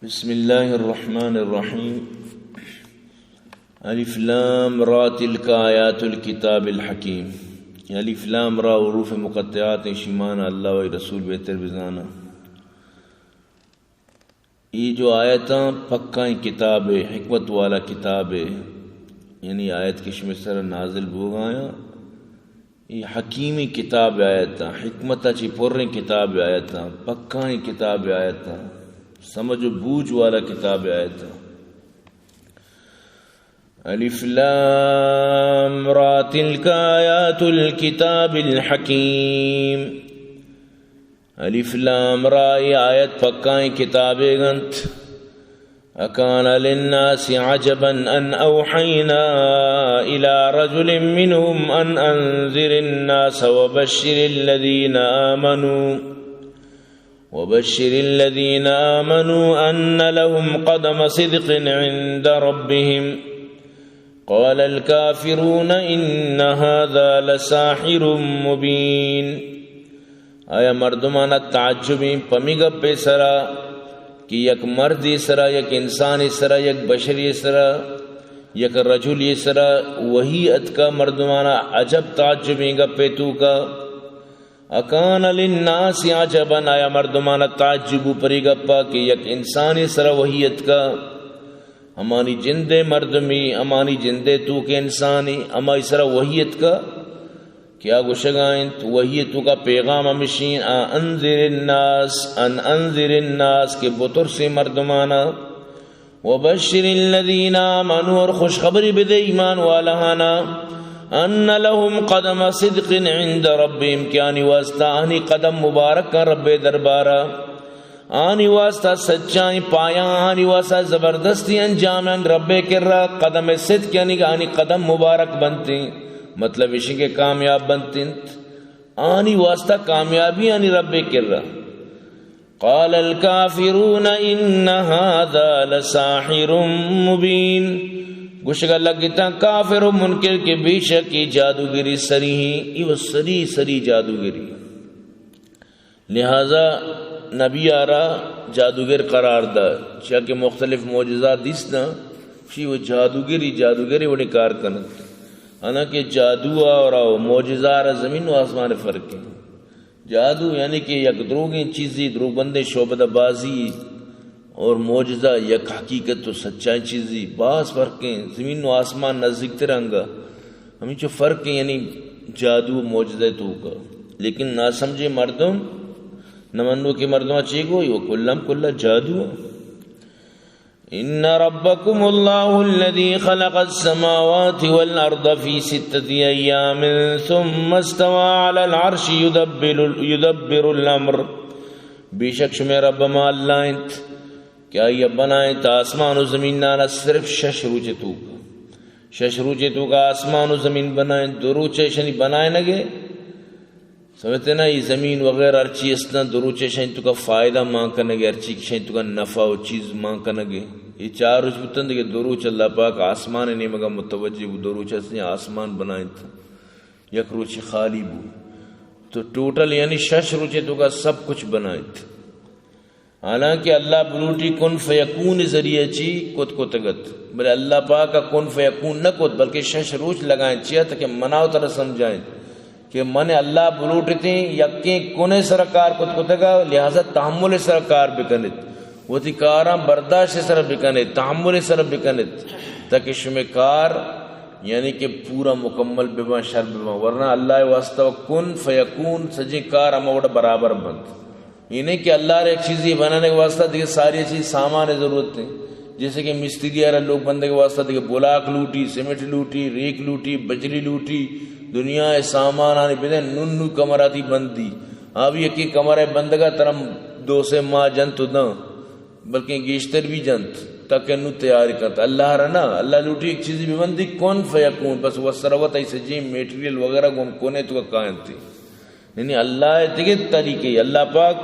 بسم اللہ الرحمن الرحیم الف لام را تلک آیات الکتاب الحکیم. الف لام را حروف مقطعات شیمان اللہ و رسول بہتر بزانا. یہ جو آیتاں پکا کتاب ہے، حکمت والا کتاب ہے، یعنی آیت کشم سر نازل بوگایا یہ حکیمی کتاب آیتاں، حکمت چی پوریں کتاب آیتاں، پکا کتاب آیتاں، سمجھ و بوجھ والا کتاب آیتاں. الف لام را تلک آیات الکتاب الحکیم. الف لام را یہ آیت پکائیں کتاب گنت. اکان للناس عجبا ان اوحینا الى رجل منهم ان انذر الناس وبشر الذين آمنوا أن لهم قدم صدق عند ربهم. قال الكافرون إن هذا لساحر مبين. آیا مردمان تعجبی پمیگا پہ سرا کہ یک مردی سرا، یک انسانی سرا، یک بشری سرا، یک رجلی سرا وہی اتکا مردمانا عجب تعجبی گا پہ تو کا. اکان للناس عجبا آیا مردمانا تعجبو پری گپا کہ یک انسانی سرا وحیت کا، ہمانی جندے مردمی، ہمانی جندے تو کے انسانی، ہماری سرا وحیت کا کیا گوشگائیں تو وحیت تو کا پیغام ہمشین انذر الناس کے بطر سے مردمانا. وبشر الذین آمنوا اور خوشخبری بدے ایمان والہانا ان لهم قدم صدق عند ربهم کہ آنی واسطہ آنی قدم مبارک کا رب دربارہ، آنی واسطہ سچائی پایا، آنی واسطہ زبردستی انجام رب کر رہا. قدم صدق یعنی کہ آنی قدم مبارک بنتی، مطلب اسی کے کامیاب بنتی، آنی واسطہ کامیابی آنی رب کر رہا. قال الکافرون ان هذا لساحر مبین. گوشگا لگتا کافر و منکر کے بے شک یہ جادوگری سری ہی، یہ سری جادوگری. لہذا نبی آرا جادوگر قرار دا چاہ کہ مختلف معجزات دیسنا چی وہ جادوگری وڑی کار کنت. حالانکہ جادو اور معجزار زمین و آسمان فرق ہے. جادو یعنی کہ یک دروگیں چیزی، دروگ بندے شعبدہ بازی، اور معجزہ یک حقیقت تو سچائی چیزی بعض فرق ہیں. زمین و آسمان نزدیک ترنگا ہمیں جو فرق ہیں، یعنی جادو معجزہ تو کا. لیکن نہ سمجھے مردم نمنو کے مردمہ چیگو یہ کلہ جادو. ان ربکم اللہ الذی خلق السماوات والارض فی 6 ایام ثم استوى علی العرش یدبر الامر. بے شک شمی رب ما اللہ انت کیا یہ بنائیں تا آسمان و زمین نانا صرف 6 روچے تو کا آسمان و زمین بنائیں. 2 روچے شنی بنائیں نگے سمجھتے نا، یہ زمین وغیرہ ارچی اسنا 2 روچے شنی تو کا فائدہ ماں کنگے، ارچی شنی تو کا نفع و چیز ماں کنگے. یہ 4 روچ بتن دے 2 روچ اللہ پاک آسمان نہیں مگا متوجہ 2 روچ اسنے آسمان بنائیں تھا، 1 روچ خالی بو. تو ٹوٹل یعنی 6 روچے تو کا سب کچھ بنائیں تھا. حالانکہ اللہ بلوٹی کن فیکون ذریعہ چی کت تگت، بلے اللہ پاک کا کن فیکون نہ کت بلکہ 6 روچ لگائیں چیا تاکہ مناو طرح سمجھائیں کہ من اللہ بلوٹی تھیں یقین کنے سرکار کت تگا. لہذا تحمل سرکار بکنت، وہ تھی کاراں برداشت سر بکنت، تحمل سر بکنت تاکہ شمکار یعنی کہ پورا مکمل بما شر بما. ورنہ اللہ واسطہ کن فیکون سجی کار اموڑا برابر بند. یہ نہیں کہ اللہ رہے ایک چیزی بنانے کے واسطہ دیکھے ساری چیز سامان ضرورت ہے. جیسے کہ مستری آرہ لوگ بندے کے واسطہ دیکھے بلاک لوٹی، سیمنٹ لوٹی، ریک لوٹی، بجلی لوٹی، دنیا سامان آنے بدے ننو کمراتی بندی. اب یہ کہ کمرے بندگا ترم 2 سے ماہ جنت نہ بلکہ گیشتر بھی جنت تک نو تیاری کرتا. اللہ رہا نا، اللہ لوٹی ایک چیزی بھی بندی کون فیکون، بس وہ سروت ایسے جی میٹریل وغیرہ گم کونے تو کا قائم تھی. یعنی اللہ دیکھے طریقے اللہ پاک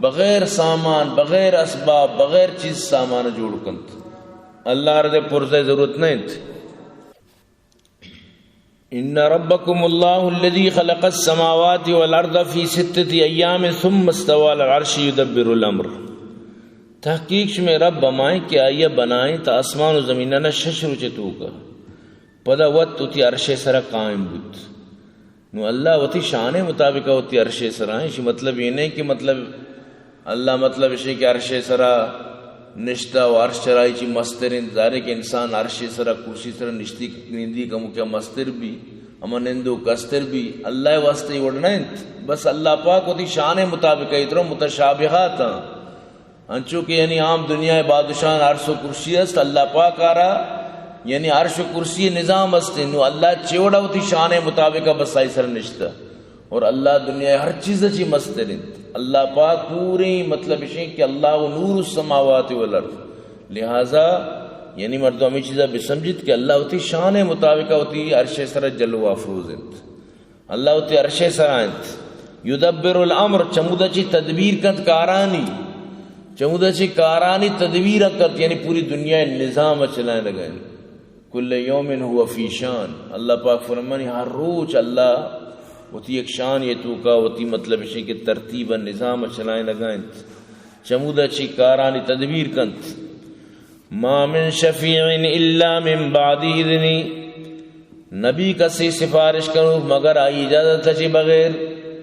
بغیر سامان، بغیر اسباب، بغیر چیز سامان جوڑ کنت. اللہ رضے پرزے ضرورت نہیں تھی. ان ربکم اللہ الذی خلق السماوات والارض فی 6 ایام ثم استوى على العرش يدبر الامر. تحقیق میں رب بمائیں کہ آئیے بنائیں تا اسمان و زمینہ شش روچے تو کا پدا وقت تی عرش سرا قائم بود نو اللہ وتی شان مطابق ہوتی عرش سرا ہے. مطلب یہ نہیں کہ مطلب اللہ مطلب اسے کہ عرش سرا نشتہ و عرش چرائی چی مسترین ظاہر کہ انسان عرش سرا کرسی سرا نشتی نندی کا مکہ مستر بھی اما نندو کستر بھی اللہ واسطے وڑنا بس اللہ پاک ہوتی شان مطابق ہے. اتنا متشابہات انچو کہ یعنی عام دنیا بادشاہ عرش و کرسی است اللہ پاک آ رہا یعنی عرش و کرسی نظام است نو اللہ چوڑا ہوتی شان مطابق بس آئی سر نشتہ اور اللہ دنیا ہر چیز چی مسترین اللہ پاک پوری مطلب ہے کہ اللہ نور السماوات والارض لہذا یعنی مردوں ہمیں چیزیں بھی سمجھت کہ اللہ ہوتی شان مطابق ہوتی عرش سر جلو افروز اللہ ہوتی عرش سر یدبر الامر چمودہ چی تدبیر کت کارانی چمودہ چی کارانی تدبیر کت یعنی پوری دنیا نظام چلائیں لگائیں کل یوم ہوا فی شان. اللہ پاک فرمانی ہر روز اللہ ہوتی ایک شان یہ تو کا ہوتی مطلب ہے کہ ترتیب نظام چلائیں لگائیں چمودہ چی کارانی تدبیر کنت. ما من شفیع الا من بعد اذنی نبی کسی سفارش کرو مگر آئی اجازت چی بغیر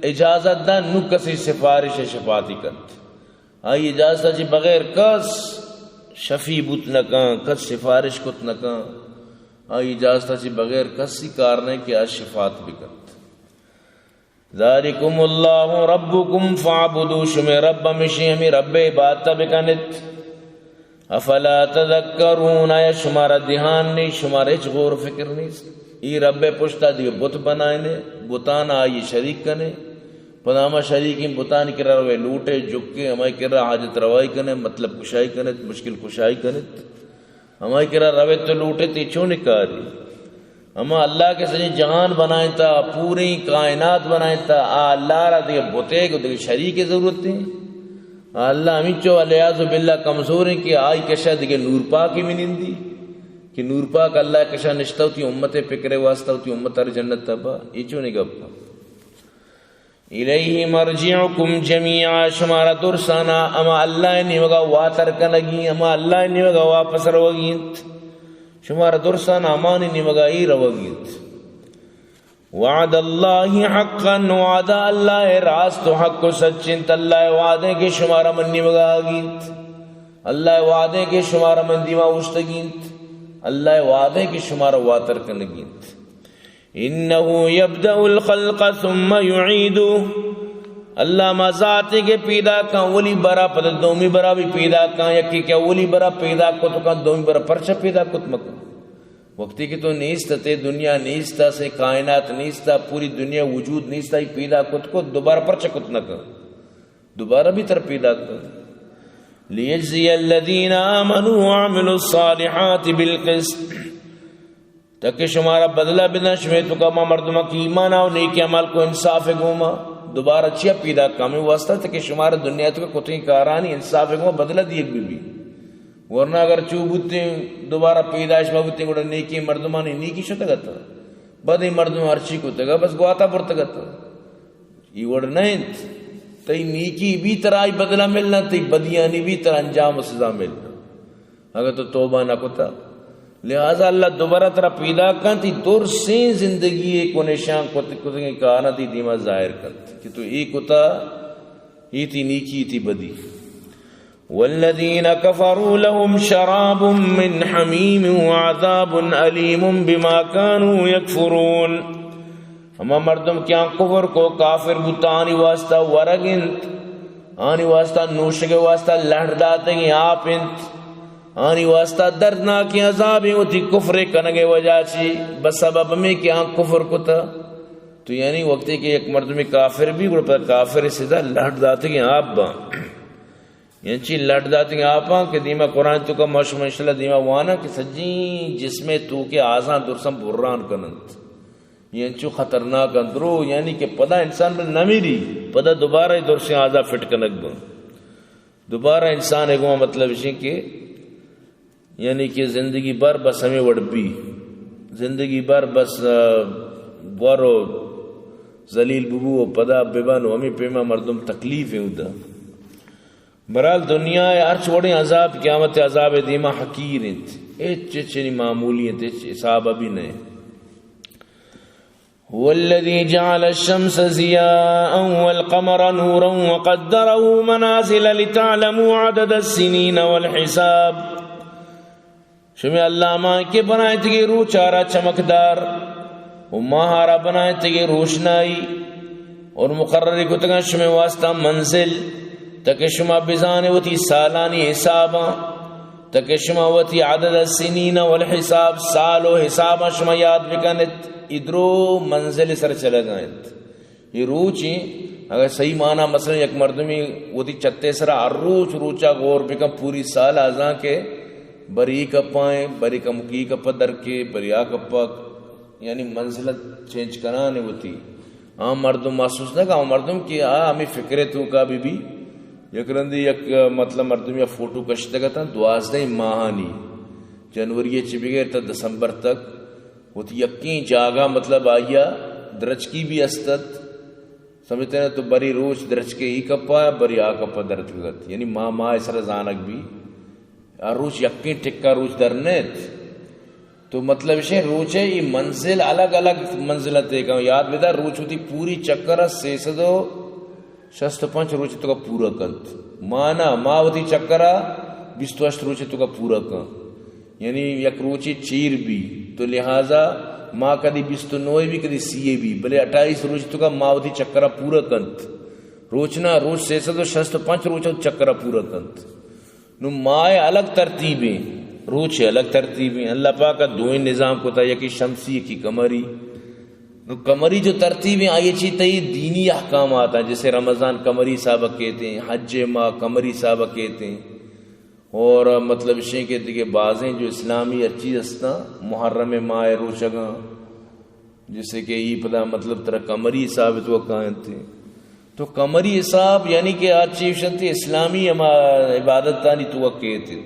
اجازت دا نو کسی سفارش شفاعتی کنت آئی اجازت چی بغیر کس شفیع بوت نکان کس سفارش کت نکان آئی اجازت چی بغیر کسی کارنے کی آج شفاعت بھی کنت. ذالکم اللہ ربکم فعبدو شمی رب مشی ہمیں رب عبادت بکنت افلا تذکرون آیا شمارا دھیان نہیں شمارا اچ غور فکر نہیں ای رب پشتا دیگے بت بنائنے بتان آئی شریک کنے پنامہ شریکی بتان کرا روے لوٹے جکے ہمائی کرا حاجت روائی کنے مطلب کشائی کنت مشکل کشائی کنت ہمائی کرا روے تو لوٹے تی چون نکاری اما اللہ کے سجی جہان بنائیں تا پوری کائنات بنائیں تا اللہ را دیگے بتے کو دیگے شریک ضرورت تھی اللہ ہمیں چو علیہ باللہ کمزور ہیں کہ آئی کشا دیگے نور پاکی میں نندی کہ نور پاک اللہ کشا نشتا ہوتی امت پکرے واسطہ ہوتی امت ار جنت تبا یہ چو نہیں گپا. الیہ مرجعکم جمیعا شمارا درسانا اما اللہ نہیں وگا واتر کنگی اما اللہ نہیں وگا واپس روگیت شمارا درسانا امانی نہیں وگا ای روگیت. وعد اللہ حقا وعد اللہ راست و حق و سچنت اللہ وعدے کے شمارا من نہیں وگا گیت اللہ وعدے کے شمارا من دیما اشتگیت اللہ وعدے کی شمارا واتر کنگیت. انہو یبدأ الخلق ثم یعیدو اللہ ما ذاتے کے پیدا کان ولی برا پتہ دومی برا بھی پیدا کان یکی کیا ولی برا پیدا کو تو کان دومی برا پرچہ پیدا کت مکن وقتی کہ تو نیستا تے دنیا نیستا سے کائنات نیستا پوری دنیا وجود نیستا ہی پیدا کت کو دوبارہ پرچہ کت نکن دوبارہ بھی تر پیدا کن. لیجزی الذین آمنوا وعملوا الصالحات بالقسط تاکہ شمارا بدلہ بنا شمی تو کما مردمہ کی ایمان آو نیکی عمل کو انصاف گوما دوبارہ چیا پیدا کامی واسطہ تاکہ شمارا دنیا تو کا کتیں کارانی انصاف گوما بدلہ دیکھ بھی ورنہ اگر چوبوتے دوبارہ پیدائش بابوتے گوڑا نیکی مردمانی نیکی شتا گتا بدی مردم ہرچی کو تگا بس گواتا پرتا گتا یہ وڑ نہیں تی نیکی بھی طرح بدلہ ملنا تی بدیانی بھی طرح انجام و سزا ملنا اگر تو توبہ نہ کتا. لہذا اللہ دوبارہ طرح پیدا کرتی دور سے زندگی ایک نشان کتنی کہانا تی دیما ظاہر کرتی کہ تو ایک ہوتا یہ تی نیکی تی بدی. والذین کفروا لهم شراب من حمیم وعذاب علیم بما كانوا یکفرون ہما مردم کیا کفر کو کافر بتانی واسطہ ورگنت آنی واسطہ نوشگ واسطہ لڑ داتے گی آپ انت آنی واسطہ دردناکی عذابیں ہوتی کفر کنگے وجہ چی بس سبب میں کہ آن کفر کتا تو یعنی وقتی کہ ایک مردمی کافر بھی گوڑا کافر سیدھا لڑ داتے گی آپ با یعنی چی لڑ داتے گی آپ کہ دیما قرآن تو کا مشم انشاءاللہ دیما وانا کہ سجین جس میں تو کے آزان درسم بران کنند یعنی چو خطرناک اندرو یعنی کہ پدا انسان میں نمیری پدا دوبارہ درسی آزا فٹ کنک با دوبارہ انسان ایک مطلب اسی کہ یعنی کہ زندگی بر بس ہمیں وڑبی زندگی بر بس بورو ذلیل ببو پدا ببانو ہمیں پیما مردم تکلیف ہیں ادا برحال دنیا ارچ وڑے عذاب قیامت عذاب دیما حقیر انت چچنی معمولی انت حساب ابھی نہیں. والذی جعل الشمس ضیاء والقمر نورا وقدره منازل لتعلموا عدد السنین والحساب. شمی اللہ ماں کے بنائے تھے روح چارا چمکدار و ماہارا بنائے تھے روشنائی اور مقرر کو تگا شمی واسطہ منزل تاکہ شما بزانے وتی سالانی حساباں تاکہ شما وتی عدد السنین والحساب سال و حساباں شما یاد بکنت ادرو منزل سر چلے گئے. یہ روچی اگر صحیح معنی مثلا یک مردمی وتی چتے سرا ہر روچا غور بکن پوری سال آزاں کے بری کپائیں بری کا مکی کپا در کے بریا کپا یعنی منزلت چینج کرانے ہوتی. عام مردم محسوس نہ کہ عام مردم کی ہمیں فکر تو کا بھی یک رندی یک مطلب مردم یا فوٹو کشتے گا تھا 12 ماہانی جنوری چپی گئے تا دسمبر تک وہ یقین جاگا مطلب آیا درج کی بھی استد سمجھتے ہیں تو بری روچ درج کے ہی کپا بری آ کپا درد گت یعنی ماں اسر زانک بھی روچ یقین ٹکا روچ درنیت تو مطلب اسے روچ ہے یہ منزل الگ الگ منزلت دیکھا یاد بیدا روچ ہوتی پوری چکر 365 روچ تو کا پورا کنت مانا ماں ہوتی چکر 28 روچ تو کا پورا کن یعنی یک روچی چیر بھی تو لہذا ماں کدی 29 بھی کدی 30 بھی بلے 28 روچ تو کا ماں ہوتی چکر پورا کنت روچنا روچ 365 روچ چکر پورا کنت نو مائے الگ ترتیبیں روچ الگ ترتیبیں. اللہ پاک کا دوئیں نظام کو تھا یکی شمسی یکی قمری. نو قمری جو ترتیبیں آئی چی تئی دینی احکامات ہیں جیسے رمضان قمری سابق کہتے ہیں حج ماہ قمری سابق کہتے ہیں اور مطلب شیں کہتے کہ بعضیں جو اسلامی اچھی ہستا محرم ماہ روشگاں جیسے کہ یہ پتہ مطلب طرح قمری ثابت وہ کہتے ہیں تو قمری حساب یعنی کہ آج چیف شنتی اسلامی عبادت تانی تو کہتے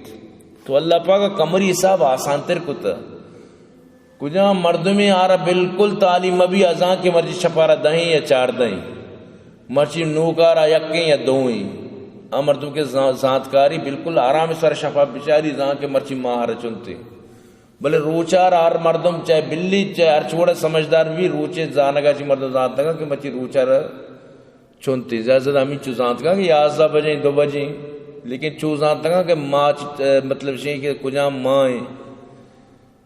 تو اللہ پاک قمری حساب آسان تر کو تھا کجا مردمی آرہ بالکل تعلیم ابھی ازاں کے مرجی شپارہ دہیں یا 4 دہیں مرچی نوکارہ یکیں یا 2 مردم کے ذاتکاری بالکل آرام سر شفا بچاری زاں کے مرچی ماہر چنتے بلے روچار آر مردم چاہے بلی چاہے ارچوڑا سمجھدار بھی روچے زانگا چی مردم ذات لگا کہ مرچی روچار چنتے زیادہ ہمیں چو ذات لگا کہ 11 بجیں 2 بجیں لیکن چو ذات لگا کہ ماں مطلب شیں کہ کجا مائیں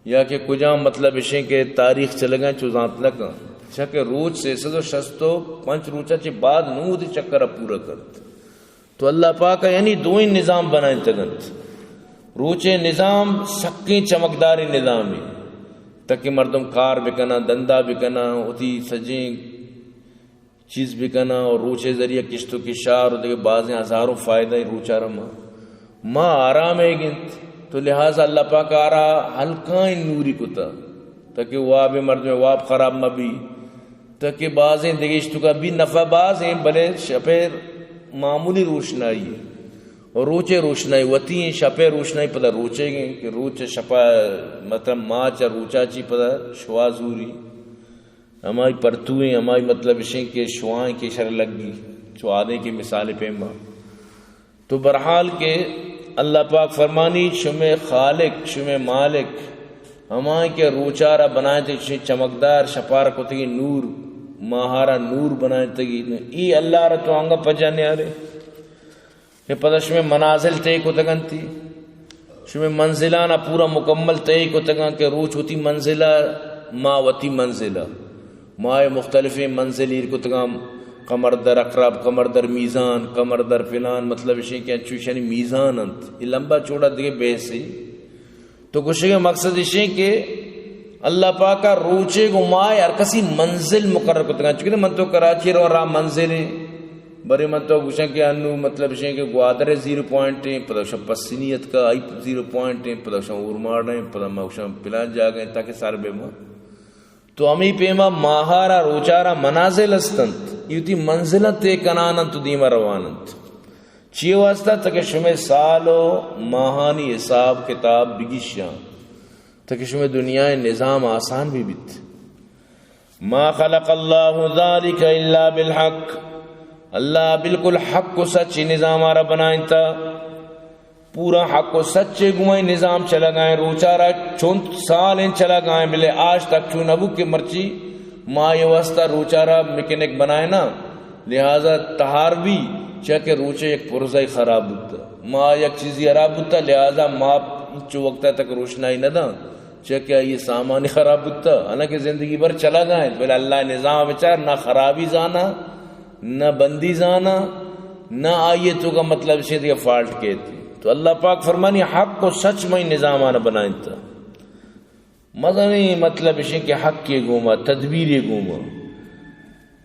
یا کہ کجا مطلب شیں کہ تاریخ چلے گئے چو ذات لگا اچھا کہ روچ 365 روچا چی بعد نو دی چکر پورا کرت تو اللہ پاک یعنی 2 نظام بنائیں تگنت روچے نظام سکی چمکداری نظامی تاکہ مردم کار بکنا دندہ بکنا ہوتی سجیں چیز بکنا اور روچے ذریعہ کشتوں کی شار اور دیکھے بعضیں ہزاروں فائدہ روچا رہا ماں آرام ہے گنت تو لہٰذا اللہ پاک آ رہا ہلکائیں نوری کتا تاکہ واب مرد میں واب خراب مبی تاکہ بعضیں دیکھے اشتوں کا بھی نفع باز ہیں بلے شپیر معمولی روشنائی ہے اور روچے روشنائی وتی ہیں شپے روشنائی پتہ روچے گئے کہ روچے شپا مطلب ماچ اور روچا چی پتہ شوازوری ہماری پرتویں ہماری مطلب اشیں کے شوائیں کی شر لگ گی چوادے کی مثال پیما تو برحال کے اللہ پاک فرمانی شم خالق شم مالک ہمائیں کے روچارہ بنائے تھے چمکدار شپار کو تھی نور ماہارا نور بنائے تگی ای اللہ را تو آنگا پجانے آرے کہ پتہ شمیں منازل تے کو تگن تھی شمیں منزلانہ پورا مکمل تے کو تگن کہ روچ ہوتی منزلہ ماوتی منزلہ ماہ مختلف منزلیر کو تگن قمر در اقراب قمر در میزان قمر در فلان مطلب اشیں کہ اچھوشنی میزان انت یہ لمبا چوڑا دیکھے بحثی تو کچھ مقصد اشیں کہ اللہ پاک کا روچے کو مائے ہر کسی منزل مقرر کو تگا چکے من تو کراچی رو رہا منزل ہے بڑے من تو گوشن کہ انو مطلب اشیں کہ گوادر 0 پوائنٹ ہیں پتہ شب پسینیت کا آئی 0 پوائنٹ ہیں پتہ شب اورمار رہے ہیں پتہ موشن پلان جا گئے تاکہ سار بے ماں تو ہمیں پیما ماہارا روچارا منازل استنت یہ تھی منزلت تے کنانت دیما روانت چیئے واسطہ تاکہ شمیں سالو ماہانی حساب کتاب بگیشیاں تاکہ شمیں دنیا نظام آسان بھی بیت ما خلق اللہ ذالک الا بالحق اللہ بالکل حق و سچ نظام آرہ بنائیں تا، پورا حق و سچے گوئیں نظام چلا گائیں، روچارا چون سالیں چلا گائیں، بلے آج تک چون ابو کے مرچی ماں یہ واسطہ روچارا میکینک بنائے نا، لہذا تہار بھی چاہ کہ روچے ایک پرزائی خراب ہوتا، ماں یک چیزی خراب ہوتا، لہذا ماں چو وقتہ تک روشنائی نہ دا چاہ کہ یہ سامان خراب ہوتا، حالانکہ زندگی بھر چلا گائیں، بلے اللہ نظام بچار نہ خرابی زانا نہ بندی زانا نہ آئیے تو کا مطلب سے دیا فالٹ کہتی. تو اللہ پاک فرمانی حق کو سچ میں نظام آنا بنائیں تا، مزہ نہیں مطلب اسے کہ حق کے گوما تدبیر گوما،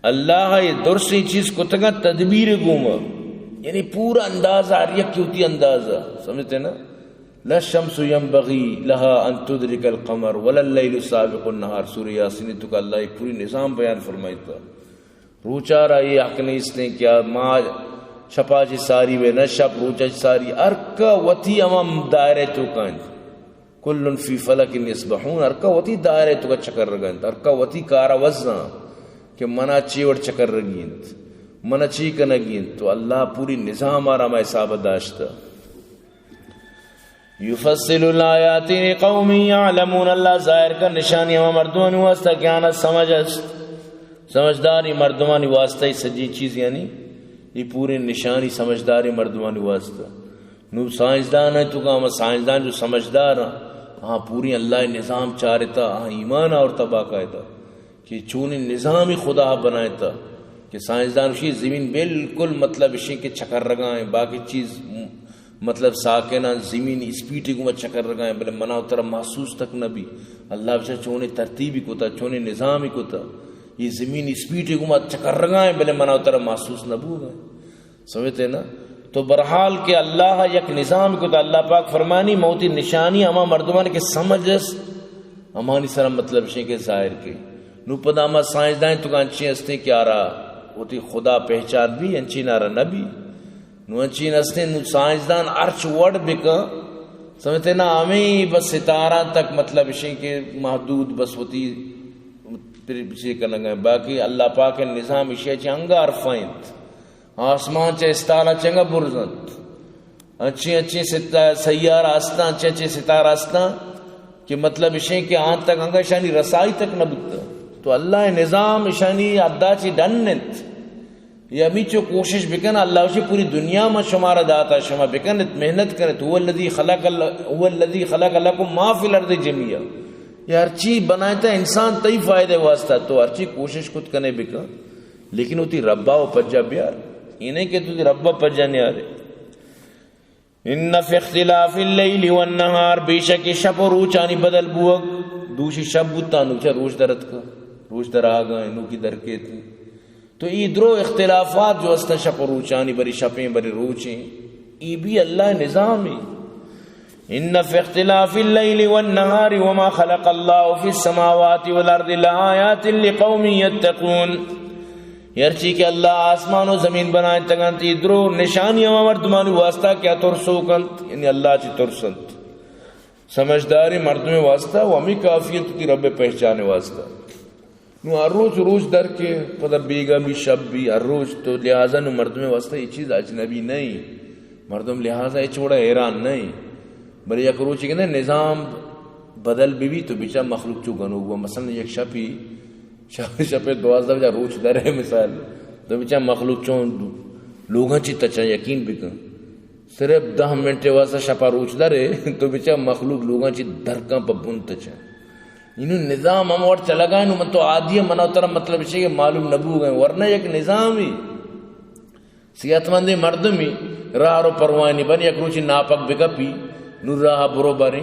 اللہ یہ درسی چیز کو تگا تدبیر گوما، یعنی پورا اندازہ ہر یک کی ہوتی اندازہ، سمجھتے نا؟ لا الشمس ينبغي لها ان تدرك القمر ولا الليل سابق النهار، سورہ یاسین تو کا اللہ ایک پوری نظام بیان فرمائی تھا. روچارا یہ حق نہیں اس نے کیا ماں چھپا جی ساری وے نہ شپ روچا جی ساری ارکا وتی امام دائرے تو کائن کل فی فلک یسبحون، ارکا وتی دائرے تو کا چکر رگنت، ارکا وتی کارا وزنا کہ منا چیوڑ چکر رگینت منا چی کنگینت. تو اللہ پوری نظام آرہا میں حساب داشتا. یفصل الآیات لقوم یعلمون، اللہ ظاہر کا نشانی ہم مردمانی واسطہ کیانا سمجھداری مردمانی واسطہ ہی سجی چیز، یعنی یہ پورے نشانی سمجھداری مردمانی واسطہ. نو سائنسدان ہے تو کہا سائنسدان جو سمجھدار ہاں پوری اللہ نظام چارتا، ہاں ایمان اور تباہ قائدہ کہ چون نظام ہی خدا بنائے تھا کہ سائنسدان اسی زمین بالکل مطلب اسی کے چکر رگائیں، باقی چیز مطلب ساکینہ زمین اسپیٹی کو چکر رگائیں، بلے منع اترا محسوس تک نہ بھی اللہ بچہ چونے ترتیبی کو تا چونے نظامی کو تا یہ زمین اسپیٹی کو چکر رگائیں، بلے منع اترا محسوس نہ بو گئے، سمجھتے نا؟ تو برحال کہ اللہ یک نظام کو تا اللہ پاک فرمانی موتی نشانی اما مردمان کے سمجھس امانی سرم مطلب شیں کے ظاہر کے نو پدا اما سائنسدائیں تو کا انچی ہستے کیا رہا ہوتی خدا پہچان بھی انچی نہ رہا نبی نو انچی ہستے نو سائنسدان ارچ وڈ بکا، سمجھتے نا ہمیں بس ستارہ تک مطلب شیں کے محدود بس ہوتی پھر پیچھے کرنا گئے، باقی اللہ پاک کے نظام اشیاء چنگا عرفائنت آسمان چاہے ستارہ چنگا برزنت اچھی اچھی سیارہ آستا اچھے اچھے ستارہ آستا کہ مطلب اشیں کہ آن تک انگا شانی رسائی تک نہ بکتا. تو اللہ نظام شانی عدہ چی ڈننت یہ ابھی چو کوشش بکن اللہ اسی پوری دنیا میں شمارہ داتا شما بکنت محنت کرت هو الذی خلق لکم ما فی الارض جميعا، یہ ہر چیز بنائے تھا انسان تی فائدے واسطہ، تو ہر چیز کوشش خود کرنے بکن لیکن ہوتی ربا و پجا بیار انہیں کہ تو ربا پجا نہیں آ رہے. ان فی اختلاف اللیل والنہار، بے شک شب و روچانی بدل بوگ دوشی شب بوتا نوچا روش درت کا روش در آگا انہوں کی درکے تھی. تو یہ درو اختلافات جو استا شب و روچانی بری شپیں بری روچیں یہ بھی اللہ نظام ہے. ان فی اختلاف اللیل والنہار وما خلق اللہ فی السماوات والارض لآیات لقوم یتقون، یرچی کہ اللہ آسمان و زمین بنائے تگنت ادرو نشانی ہم مردمانی واسطہ کیا ترسو کنت، یعنی اللہ چی ترسنت سمجھداری مردم واسطہ و ہمیں کافیت کی رب پہچانے واسطہ. نو ہر روز روز در کے پتہ بیگا بھی شب بھی ہر روز، تو لہذا نو مردم واسطہ یہ چیز اجنبی نہیں، مردم لہذا یہ چھوڑا حیران نہیں، بلے یک روچی کہ نظام بدل بھی تو بیچا مخلوق چو گنو ہوا، مثلا یک شپی شپے 12 بجا روچ در ہے مثال تو بچا مخلوق چون لوگاں چی تچا یقین بکن صرف 10 منٹ واسطہ شپا روچ در ہے تو بچا مخلوق لوگاں چی درکاں پا بن تچا انہوں نظام ہم اور چلا گئے انہوں من تو عادی منع اترا مطلب اسے کہ معلوم نبو گئے، ورنہ یک نظام ہی صحت مندی مردمی راہ رو پروانی بن یک روچی ناپک بکا پی نو راہ برو بارے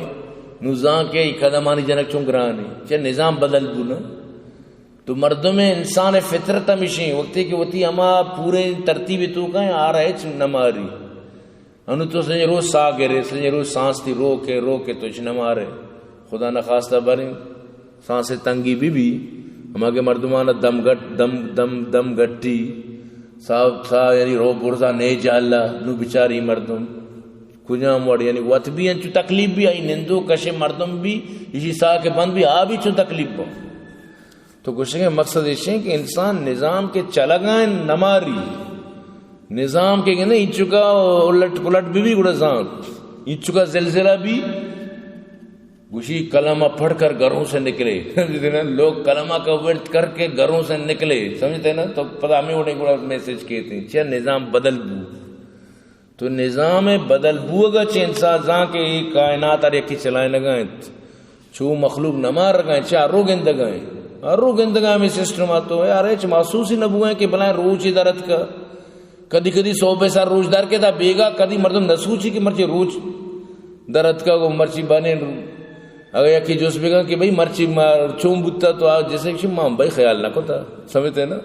نو زان کے قدمانی جنک چون گرانی چاہ نظام بدل بونا. تو مردم انسان فطرت ہمیشیں وقتی کہ وقتی اما پورے ترتیب تو کہیں آ رہے چھ نماری انو تو سنجھ روز سا گرے سنجھ روز سانس تھی رو کے تو چھ نمارے خدا نخواستہ بریں سانس تنگی بھی ہما کے مردمانہ دم گٹی سا یعنی رو برزا نہیں جالا نو بچاری مردم کجام وڑ یعنی وقت بھی انچو تکلیف بھی آئی نندو کشے مردم بھی اسی سا کے بند بھی آ بھی چون تکلیف با. تو کچھ مقصد یہ کہ انسان نظام کے چلا گائیں نماری نظام کے نا چکا الٹ پلٹ بھی گڑا زان چکا زلزلہ بھی گوشی کلمہ پڑھ کر گھروں سے نکلے لوگ کلمہ کا ورد کر کے گھروں سے نکلے سمجھتے نا تو پتا ہمیں اڑے گڑا میسج کہتے ہیں نظام بدل بو تو نظام بدل بو گا انسان زان کے کائنات اور یکی چلائیں لگائیں چھو مخلوق نمار رگائیں رو گندگائیں میں سسٹم آتو ہے یار محسوس ہی نبوئیں کہ بلائیں روچ درد کا کدی کدی 100 پیسہ روچ دار کے تھا بیگا کدی مردم نسوچی کہ مرچی روچ درد کا وہ مرچی بانے اگر یکی جوس بیگا کہ بھئی مرچی چون بوتا تو آج جیسے کشی ماں بھائی خیال نہ کوتا سمجھتے ہیں نا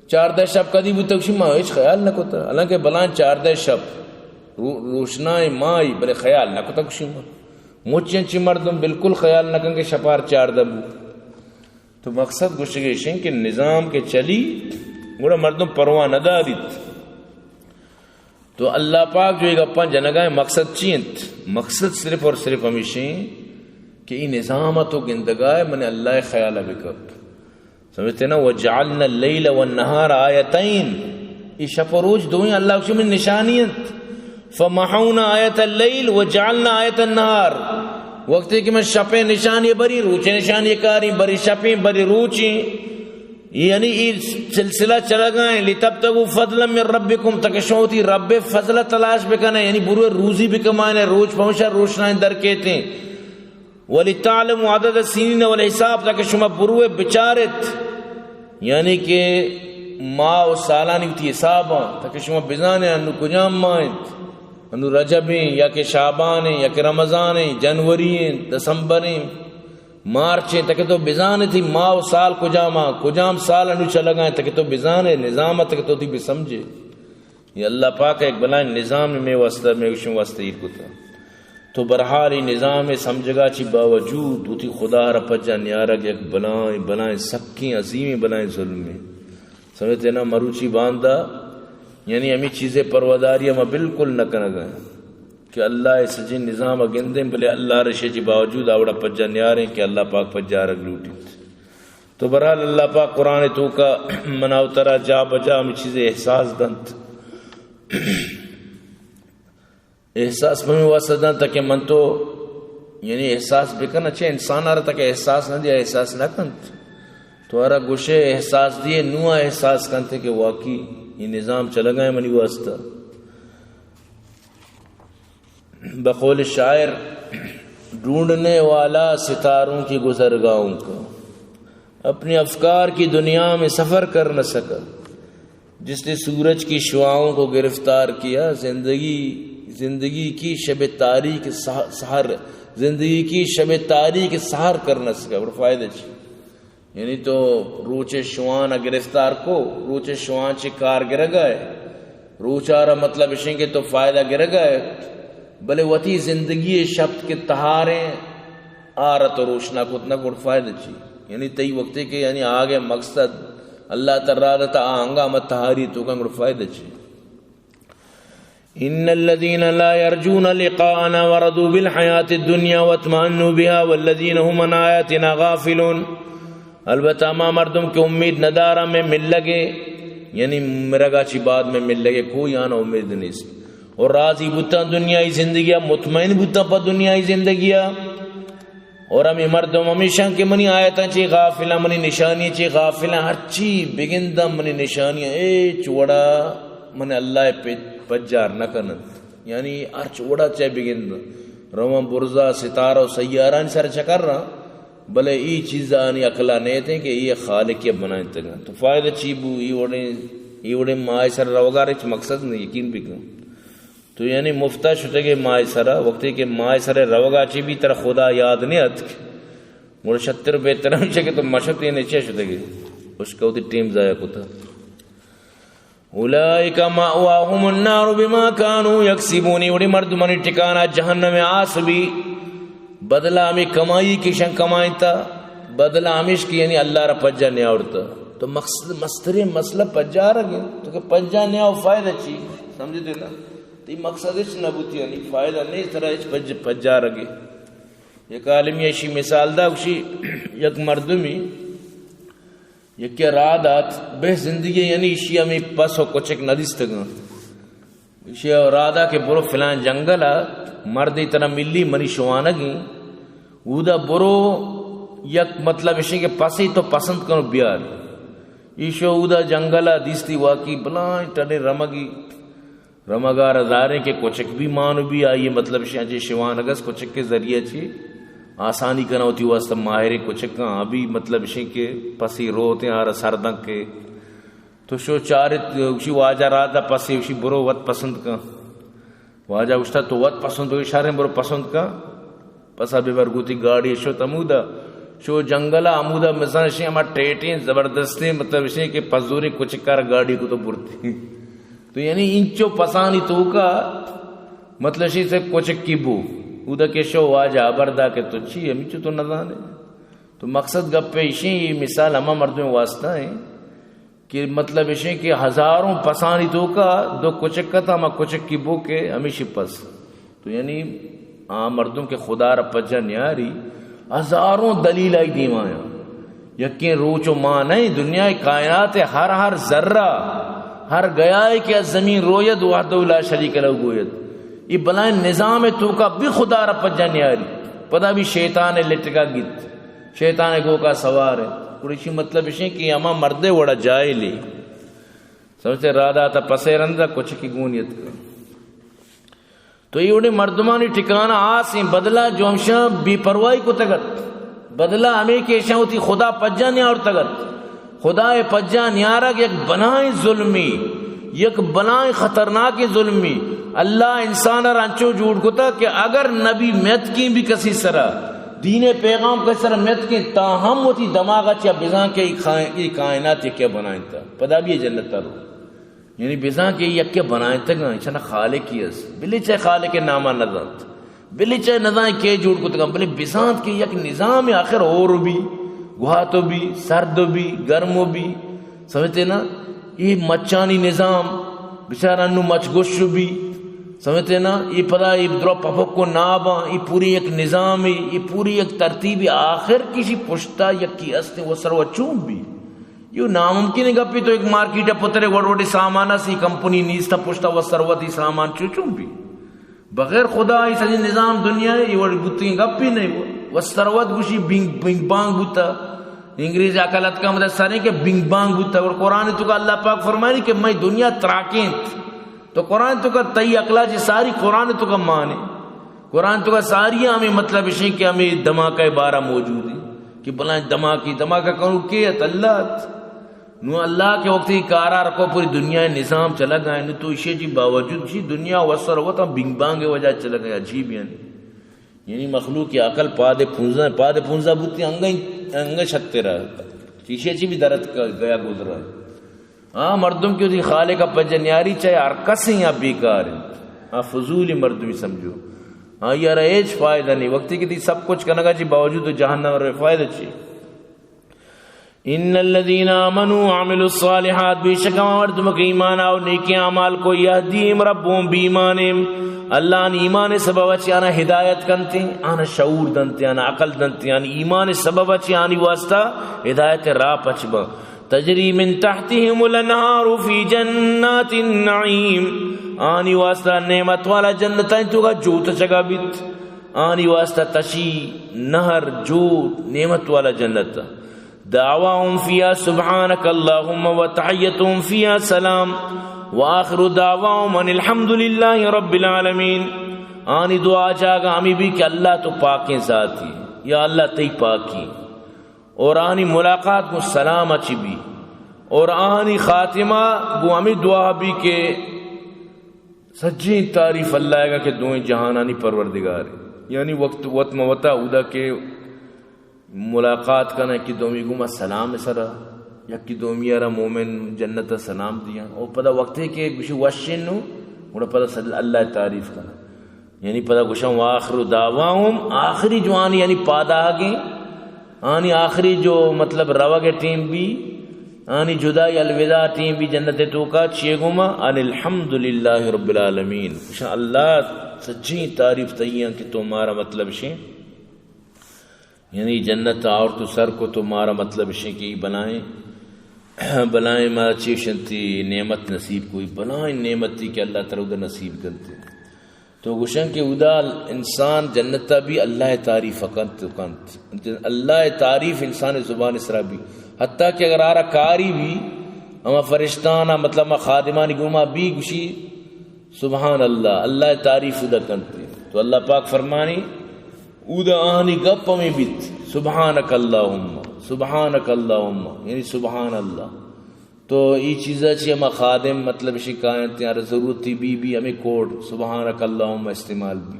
4 شب کدی بوتا کشی ماں ہیچ خیال نہ کوتا حالانکہ بلائیں 4 شب روشنائی مائی بلے خیال نہ کوتا کشی ماں موچین چی مردم بالکل خیال نہ کنگے شپار 4 دبو تو مقصد گوشگیشن کہ نظام کے چلی گوڑا مردم پرواہ نہ داریت تو اللہ پاک جو ایک اپن جنگائیں مقصد چینت مقصد صرف اور صرف ہمیشہ کہ ای نظامتو گندگائے من اللہ خیال بکب سمجھتے نا وَجَعَلْنَا اللَّيْلَ وَالنَّهَارَ آیتین ای شپ و روج دوئیں اللہ کی من نشانیت فَمَحَوْنَا آیت اللیل وَجَعَلْنَا آیت النَّهَارِ وقتی کہ میں شپیں نشانی بری روچیں نشانی کاری بری شپیں بری روچیں یعنی یہ سلسلہ چلا گئے لِتَبْتَغُوا فَضْلًا مِّن رَبِّكُمْ تکشوتی رب فضل تلاش بکنے یعنی بروے روزی بکمائنے روز پہنچا روشنائیں در کہتے ہیں وَلِتَعْلَمُوا عَدَدَ السِّنِينَ وَالْحِسَابَ تاکہ شما بروے بچارت یعنی کہ ماہ و سالانی کی حساباں تاکہ شما بزانے انو کجام ماہت انو رجب ہیں یا کہ شعبان ہیں یا کہ رمضان ہیں جنوری ہیں دسمبر ہیں مارچ ہیں تاکہ تو بزانے تھی ماہ و سال کجام سال انو چلا گئے تاکہ تو بزانے نظام تاکہ تو تھی بھی سمجھے یہ اللہ پاک ایک بلائیں نظام میں واسطہ میں کشم واسطہ ہی کتا تو برحال نظام سمجھگا چی باوجود دوتی خدا رپجا نیارگ ایک بلائیں سکیں عظیمی بلائیں ظلمی سمجھتے نا مروچی باندھا یعنی ہمیں چیزیں پرواداری ہم بالکل نہ کرنا گئے کہ اللہ سجی نظام اگندیں بلے اللہ رشے چی باوجود آوڑا پجا نیاریں کہ اللہ پاک پجا رگ لوٹی تو برحال اللہ پاک قرآن تو کا مناو ترا جا بجا ہمیں چیزیں احساس دنت احساس میں واسدہ تک من تو یعنی احساس بکن اچھے انسان آ رہا تک احساس نہ دیا احساس نہ کنت تو آرہ گوشے احساس دیے نوہ احساس کنتے کہ واقعی یہ نظام چلا گئے منی واسطہ بقول شاعر ڈھونڈنے والا ستاروں کی گزرگاہوں کا اپنے افکار کی دنیا میں سفر کر نہ سکا جس نے سورج کی شعاؤں کو گرفتار کیا زندگی کی شب تاریک سحر زندگی کی شب تاریک سحر کر نہ سکا اور فائدہ چی یعنی تو روچ شوان گرفتار کو روچ شوان چی کار گر گئے روچارا مطلب اشیں کے تو فائدہ گر گئے بلے وطی زندگی شب کے تہاریں آرت و روشنا کو اتنا گڑ فائدہ چی یعنی تی وقتے کے یعنی آگے مقصد اللہ تعالیٰ تا آنگا مت تہاری تو کا گڑ فائدہ چی ان الذين لا يرجون لقاءنا ورضوا بالحياة الدنيا واطمأنوا بها والذين هم عن آياتنا غافلون البتہ ما مردم کے امید ندارہ میں مل لگے یعنی مرگا چی بعد میں مل لگے کوئی آنا امید نہیں اور راضی بتا دنیای زندگیہ مطمئن بتا پا دنیای زندگیہ اور ہمیں مردم ہمیشہ کہ منی آیتاں چی غافلہ منی نشانی چی غافلہ ہر چی بگندہ منی نشانی اے چوڑا من اللہ پجار نہ کنت یعنی ہر چوڑا چاہے بگندہ روان برزا ستارہ و سیاران سر چکر رہا بلے ای چیزیں آنی اقلا نہیں تھے کہ یہ خالقیت بنائیں تگا تو فائدہ چیبو ای وڑے مائی سر روگا رچ مقصد نہیں یقین بھی کن تو یعنی مفتہ شتے گے مائی سر وقتی کہ مائی سر روگا چی بھی تر خدا یاد نہیں آت مڑ 70 روپے ترم چکے تو مشت یہ نیچے شتے گے اس کا ہوتی ٹیم ضائع کو تھا اولئک مأواہم النار بما کانوا یکسبون وڑی مردمانی ٹھکانا جہنم آس بھی بدلہ ہمیں کمائی کی شن کمائی تا بدلہ ہمیش کی یعنی اللہ را پجا نہیں آورتا تو مستری مسئلہ پجا رہا گیا تو کہ پجا نہیں آو فائدہ چی سمجھے دینا تو یہ مقصد اچھ نبوتی یعنی فائدہ نہیں اس طرح اچھ پجا رہا گیا یک عالمی ایشی مثال دا کشی یک مردمی یک راد آت بے زندگی یعنی ایشی ہمیں پس ہو کچھ ایک ندیست گا شی رادا کے برو فلان جنگلا مرد اتنا ملی منی شوانگی اودا برو یک مطلب اشی کے پسی تو پسند کنو بیار ایشو اودا جنگلا دیستی واقعی بلائیں ٹنے رمگی رمگار ادارے کے کوچک بھی مانو بھی آئیے مطلب اشی شوانگس کوچک کے ذریعے چی آسانی کرنا ہوتی واسطہ ماہر کوچک کا ابھی مطلب اشی کے پسی روتے آرہ سردنگ کے تو شو چارت اسی واجہ رادا پسی اسی برو وط پسند کا واجہ اشتا تو وط پسند ہو اشارے برو پسند کا پسا بے برگوتی گاڑی شو تمودا شو جنگلا عمودا مثلا شی ہما ٹیٹیں زبردستی مطلب اسی کہ پزوری کچکار گاڑی کو تو برتی تو یعنی انچو پسانی تو کا مطلب اسی سے کچک کی بو اودا کے شو واجہ بردا کے تو چی ہمیچو تو نظانے تو مقصد گپے اسی یہ مثال ہما مردوں واسطہ ہیں کہ مطلب اسی کہ ہزاروں پسانی تو کا دو کچک کا تھا ہما کچک کی بو کے ہمیشہ پس تو یعنی مردوں کے خدا را پجا نیاری ہزاروں دلیل آئی دیمایا یقین روچ و ماں نہیں دنیا کائنات ہر ذرہ ہر گیا ہے کہ زمین روید وحدہ لا شریک لہ گوید یہ بلائیں نظام تو کا بھی خدا را پجا نیاری پدا بھی شیطان لٹکا گت شیطان گو کا سوار ہے کڑیشی مطلب اسی کہ اما مردے وڑا جائے لی سمجھتے رادا تا پسے رندہ کچھ کی گونیت کا تو یہ انہیں مردمانی ٹھکانہ آسیں بدلہ جو ہمشہ بی پروائی کو تگت بدلہ ہمیں کہ ایشاں ہوتی خدا پجا نیا اور تگت خدا پجا نیارا کہ یک بنائیں ظلمی یک بنائیں خطرناک ظلمی اللہ انسان رانچو جوڑ کو تا کہ اگر نبی میت کی بھی کسی سرا دین پیغام کسی سرا میت کی تاہم ہوتی دماغا چیا بزان کے یہ کائنات یہ کیا بنائیں تا پدا بھی یہ جنت رو یعنی بزان کے یہ کیا بنائیں تا گا انشاءاللہ خالق ہی اس بلی چاہے خالق نامہ نظامت بلی چاہے نظام کے جوڑ کو تا بلی بزان کے یک نظام آخر اور بھی گوہاتو بھی سردو بھی گرمو بھی سمجھتے نا یہ مچانی نظام بچارہ انو مچ گوشو بھی سمجھتے نا یہ پدا یہ درو پپک کو نابا یہ پوری ایک نظامی یہ پوری ایک ترتیبی آخر کسی پشتا یکی استے وہ سرو چون بھی یہ ناممکن ہے گپی تو ایک مارکیٹ پترے وڑوڑی سامانا سی کمپنی نیستا پشتا وہ سروتی سامان چون بھی بغیر خدا یہ سجی نظام دنیا ہے یہ وڑی بوتی گپی نہیں وہ سروت گوشی بینگ بانگ بوتا انگریز اکلت کا مدد سارے کہ بینگ بانگ بوتا اور قرآن تو کا اللہ پاک فرمائے کہ میں دنیا تراکینت تو قرآن تو کا تی اقلا جی ساری قرآن تو کا مانے قرآن تو کا ساری ہمیں مطلب اسی کہ ہمیں دماغہ بارہ موجود ہے کہ بلائیں دماغہ کروں کہ اللہ نو اللہ کے وقت ہی کارا رکھو پوری دنیا نظام چلا گئے نو تو اسی جی باوجود جی دنیا وسر ہوتا بنگ بانگ وجہ چلا گیا عجیب یعنی مخلوق کی عقل پادے پونزہ بوتی انگیں چھتے رہا اسی جی بھی درد گیا گزرا ہاں مردم کی ہوتی خالق کا پجنیاری چاہے ارکسیں یا بیکار ہیں فضولی مردمی سمجھو ہاں یار ایج فائدہ نہیں وقتی کی تھی سب کچھ کرنے گا جی باوجود تو جہنم اور فائدہ چاہیے ان الذين امنوا وعملوا الصالحات بیشک مردم کے ایمان اور نیکی اعمال کو یہدیم ربهم بایمانہم اللہ نے ایمان سبب چ انا ہدایت کنتے انا شعور دنتے انا عقل دنتے انا ایمان سبب چ انی واسطہ ہدایت راہ پچبا تجری من تحتهم الانہار فی جنات النعیم آنی واسطہ نعمت والا جنتیں تو کا جوت چگا بیت آنی واسطہ تشی نہر جوت نعمت والا جنت دعواهم فیہا سبحانک اللہم وتحیتهم فیہا سلام وآخر دعواهم ان الحمدللہ رب العالمین آنی دعا جاگا ہمیں بھی کہ اللہ تو پاکیں ذاتی یا اللہ تی پاکی اور آنی ملاقات کو سلام اچھی بھی اور آنی خاتمہ گو ہمیں دعا بھی کہ سجی تعریف اللہ کا کہ دوئیں جہانانی پروردگار یعنی وقت موتا اودا کے ملاقات کرنا کہ دومی گو سلام سرا یا کہ دومی ارہ مومن جنت سلام دیا اور پدا وقت ہے کہ گوشی وشن نو اور پدا صلی اللہ تعریف کرنا یعنی پدا گوشا وآخر دعواہم آخری جو آنی یعنی پادا آگیں آنی آخری جو مطلب روگ ٹیم بھی آنی جدائی الوداع ٹیم بھی جنت تو کا چیگوما ان الحمدللہ رب العالمین اللہ سچی تعریف تیاں کہ تمہارا مطلب شے یعنی جنت اور تو سر کو تمہارا مطلب شے کی بنائیں بلائیں ما چیشنتی نعمت نصیب کوئی بلائیں نعمت تھی کہ اللہ تعالیٰ ادھر نصیب کرتے تو گوشن کہ ادا انسان جنتا بھی اللہ تعریف کنت اللہ تعریف انسان زبان اسرا بھی حتیٰ کہ اگر آرہ کاری بھی اما فرشتانا مطلب ما خادمانی گوما بھی گوشی سبحان اللہ اللہ تعریف ادا کنتے تو اللہ پاک فرمانی ادا آہنی گپ میں بیت سبحانک اللہم یعنی سبحان اللہ تو یہ چیزیں چی ہمیں خادم مطلب شکایت یار ضرورت تھی بھی ہمیں کوڈ سبحانک اللہم استعمال بھی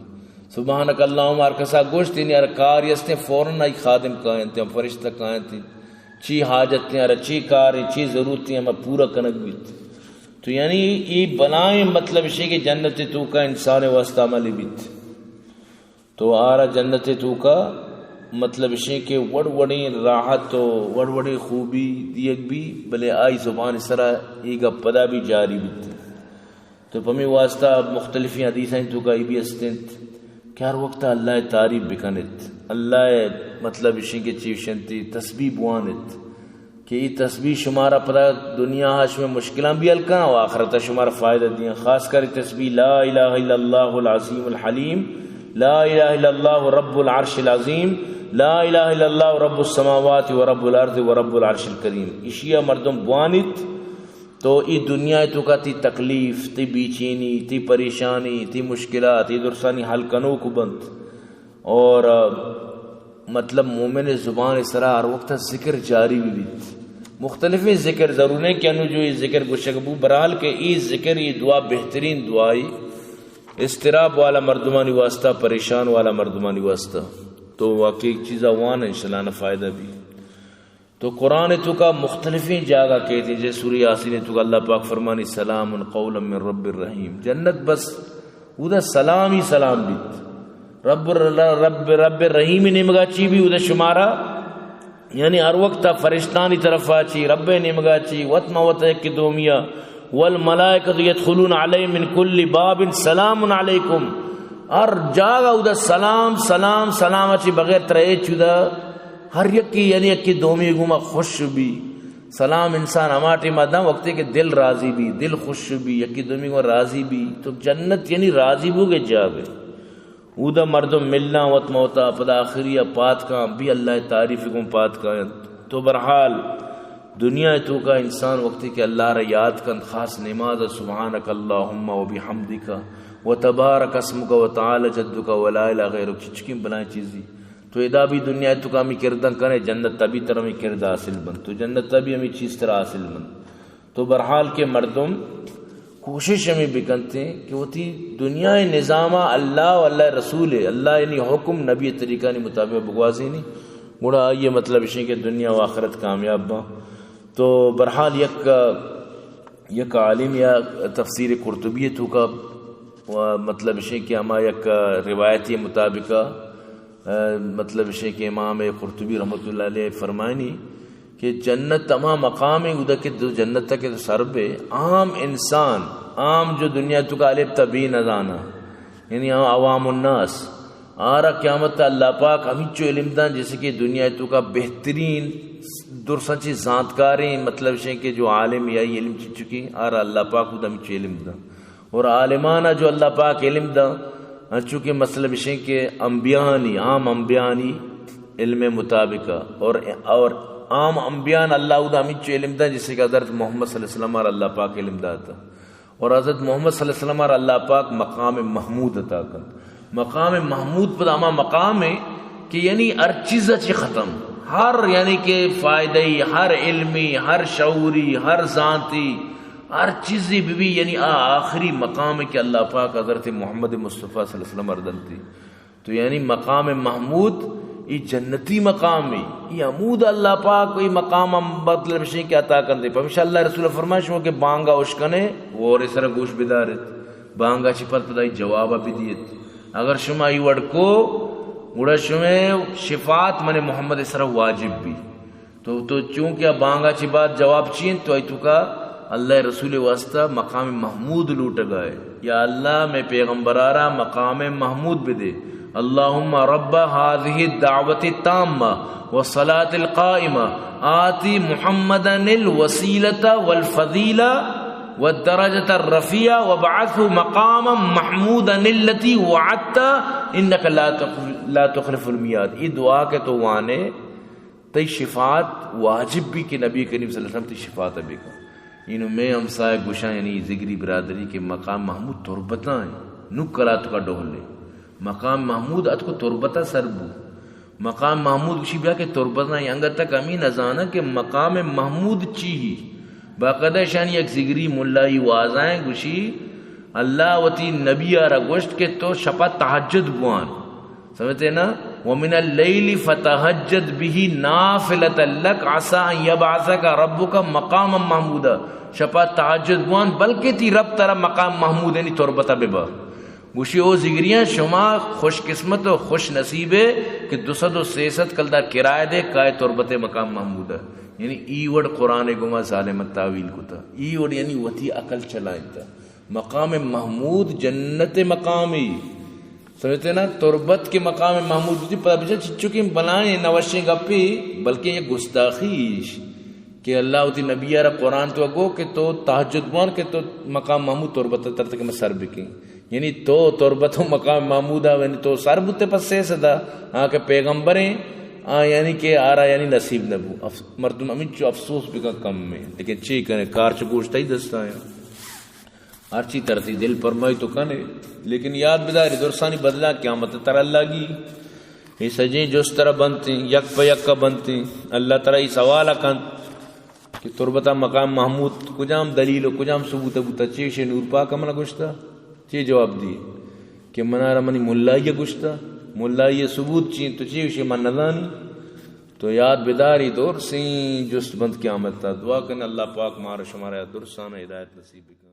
سبحانک اللہم ہر کسا گوشت یعنی ہر کار یستے فوراً آئی خادم کائنتے ہیں فرشتہ کائنتے ہیں چی حاجت تھی ہر چی کار چی ضرورت تھی ہمیں پورا کنک بیت تو یعنی یہ بلائیں مطلب شی کہ جنت تو کا انسان واسطہ عملی بیت تو آرہ جنت تو کا مطلب شے کہ وڑی راحت و وڑی خوبی دیگ بھی بلے آئی زبان سرا ایگا پدا بھی جاری بیت تو پمی واسطہ مختلفی حدیثیں تو کا ای بھی استنت کہ ہر وقت اللہ تعریف بکنت اللہ مطلب شے کہ چیوشنتی تسبیح بوانت کہ یہ تسبیح شمارہ پدا دنیا ہاش میں مشکلان بھی الکا و آخرت شمارہ فائدہ دیا خاص کر تسبیح لا الہ الا اللہ العظیم الحلیم لا الہ الا اللہ رب العرش العظیم لا الہ الا اللہ رب السماوات و رب الارض و رب العرش الکریم اشیاء مردم بوانت تو ای دنیا تو کا تی تکلیف تی بیچینی تی پریشانی تی مشکلات تی درسانی حل کنو کو بند اور مطلب مومن زبان سرا ہر وقت ذکر جاری بھی بیت مختلف ذکر ضرور نہیں کہ انو جو یہ ذکر گوشکبو برحال کہ ای ذکر یہ دعا بہترین دعائی استراب والا مردمانی واسطہ پریشان والا مردمانی واسطہ تو واقعی ایک چیز آوان ہے انشاءاللہ فائدہ بھی تو قرآن تو کا مختلفیں جاگہ کہتے ہیں جیسے سورہ یاسین تو کا اللہ پاک فرمانی سلام قولا من رب الرحیم جنت بس ادھا سلام ہی سلام بیت رب الرحیم نمگا چی بھی ادھا شمارا یعنی ہر وقت فرشتانی طرف آچی رب نمگا چی وطمہ وطہ دومیا والملائکۃ یدخلون علیہ من کل باب سلام علیکم ہر جاگا ادھا سلام سلام سلام اچھی بغیر ترے چودہ ہر یکی یعنی یکی دومی گوما خوش بھی سلام انسان ہماٹی مادام وقتے کہ دل راضی بھی دل خوش بھی یکی دومی گوما راضی بھی تو جنت یعنی راضی بو گے جاگے ادھا مردم ملنا وط موتا پدا آخری پات کا بھی اللہ تعریف کو پات کا تو برحال دنیا تو کا انسان وقتی کہ اللہ را یاد کن خاص نماز سبحانک اللہم و بحمدک و تبارک اسمک و تعالی جدک و لا الہ غیرک چچکیم بنائیں چیزی تو ادا بھی دنیا تو کا ہمیں کردن کرے جنت تبھی طرح ہمیں کردہ حاصل بند تو جنت تبھی ہمیں چیز طرح حاصل بند تو برحال کے مردم کوشش ہمیں بکنتے ہیں کہ وہ تھی دنیا نظامہ اللہ و اللہ رسول ہے اللہ یعنی حکم نبی طریقہ نہیں مطابق بگوازی نہیں بڑا یہ مطلب اس کہ دنیا و آخرت کامیاب با تو برحال یک عالم یا تفسیر قرطبی تو کا مطلب اس کہ ہما یک روایتی مطابقہ مطلب اس کہ امام قرطبی رحمۃ اللہ علیہ فرمائنی کہ جنت تمام مقام ادا کے دو جنت تک سرب عام انسان عام جو دنیا تو کا علب تبھی نظانا یعنی عوام الناس آرہ قیامت اللہ پاک ہمیں چو علم دان جیسے کہ دنیا تو کا بہترین درسنچی ذاتکاریں مطلب ہے کہ جو عالم یا علم چکی آرہ اللہ پاک خود ہمیں چو علم دان اور عالمانہ جو اللہ پاک علم دان چونکہ مطلب ہے کہ انبیانی عام انبیانی علم مطابقہ اور عام انبیان اللہ خود ہمیں چو علم دان جیسے کہ حضرت محمد صلی اللہ علیہ وسلم اور اللہ پاک علم داتا اور حضرت محمد صلی اللہ علیہ وسلم اور اللہ پاک مقام محمود عطا کر مقام محمود پر اما مقام ہے کہ یعنی ہر چیز اچھی ختم ہر یعنی کہ فائدہی ہر علمی ہر شعوری ہر ذاتی ہر چیزی بھی یعنی آخری مقام ہے کہ اللہ پاک حضرت محمد مصطفیٰ صلی اللہ علیہ وسلم اردن تھی تو یعنی مقام محمود یہ جنتی مقام ہے یہ عمود اللہ پاک کوئی مقام مطلب شیء کہ عطا کر دے پمیشہ اللہ رسول فرمائش ہو کہ بانگا اشکنے وہ اور اس طرح گوش بدارت بانگا چپت پتائی جوابہ بھی دیت اگر شما ای وڑکو گوڑا شما شفاعت من محمد اس طرح واجب بھی تو چونکہ بانگا چی بات جواب چین تو ای تو کا اللہ رسول واسطہ مقام محمود لوٹ گئے یا اللہ میں پیغمبرارا مقام محمود بھی دے اللہم رب هذه الدعوة التامة والصلاة القائمة آتی محمدا الوسیلة والفضیلة والدرجة الرفیعة وابعثه مقاما محمودا التي وعدت انك لا تخلف الميعاد. یہ دعا کے تو وانے تی شفاعت واجب بھی کہ نبی کریم صلی اللہ علیہ وسلم تی شفاعت بھی کا. انہوں میں ہمسائے گوشاں یعنی زگری برادری کے مقام محمود تربتاں ہیں نو کلات کا ڈولے مقام محمود ات کو تربتا سربو مقام محمود گوشی بیا کہ تربتاں ہیں انگر تک امین ازانا کہ مقام محمود چی ہی باقاعدہ شانی ایک زگری ملائی وازائیں گوشی اللہ وتی نبی آرہ گوشت کے تو شپا تحجد بوان سمجھتے نا وَمِنَ اللَّيْلِ فَتَحَجَّدْ بِهِ نَافِلَةً لَكَ عَسَىٰ أَن يَبْعَثَكَ رَبُّكَ مَقَامًا مَحْمُودًا شپا تحجد بوان بلکہ تی رب ترہ مقام محمود یعنی تربتا ببا گوشی او زگریاں شما خوش قسمت و خوش نصیب ہے کہ 263 کلدہ کرائے دے کائے تربت مقام محمود یعنی ای وڑ قرآن گما ظالم تعویل کو تا ای وڑ یعنی وتی عقل چلائیں تا مقام محمود جنت مقامی سمجھتے نا تربت کے مقام محمود ہوتی پتہ بچہ چچکی بلائیں نوشیں گپی بلکہ یہ گستاخیش کہ اللہ ہوتی نبی آرہ قرآن تو اگو کہ تو تحجد بوان کہ تو مقام محمود تربت ترتے کہ میں سر بکیں یعنی تو تربت و مقام محمود یعنی تو سر بوتے پس سے صدا کہ پیغمبریں یعنی کہ آرہ یعنی نصیب نبو مردم امین چو افسوس بکا کم میں لیکن چی کرنے کار چکوشتا ہی دستا ہے ہرچی ترتی دل پرمائی تو کنے لیکن یاد بداری درسانی بدلا قیامت تر اللہ گی یہ سجیں جو اس طرح بنتی یک پہ یک کا بنتی اللہ تعالی سوال کن کہ تربتا مقام محمود کجام دلیل و کجام ثبوت بوتا چیش نور پاک منا گشتا چی جواب دی کہ منا رمانی ملائی گشتا ملائی ثبوت چین تو چیش من ندانی تو یاد بداری دور سین جست بند قیامت تا دعا کن اللہ پاک مارا شمارا درسانہ ہدایت نصیب کن.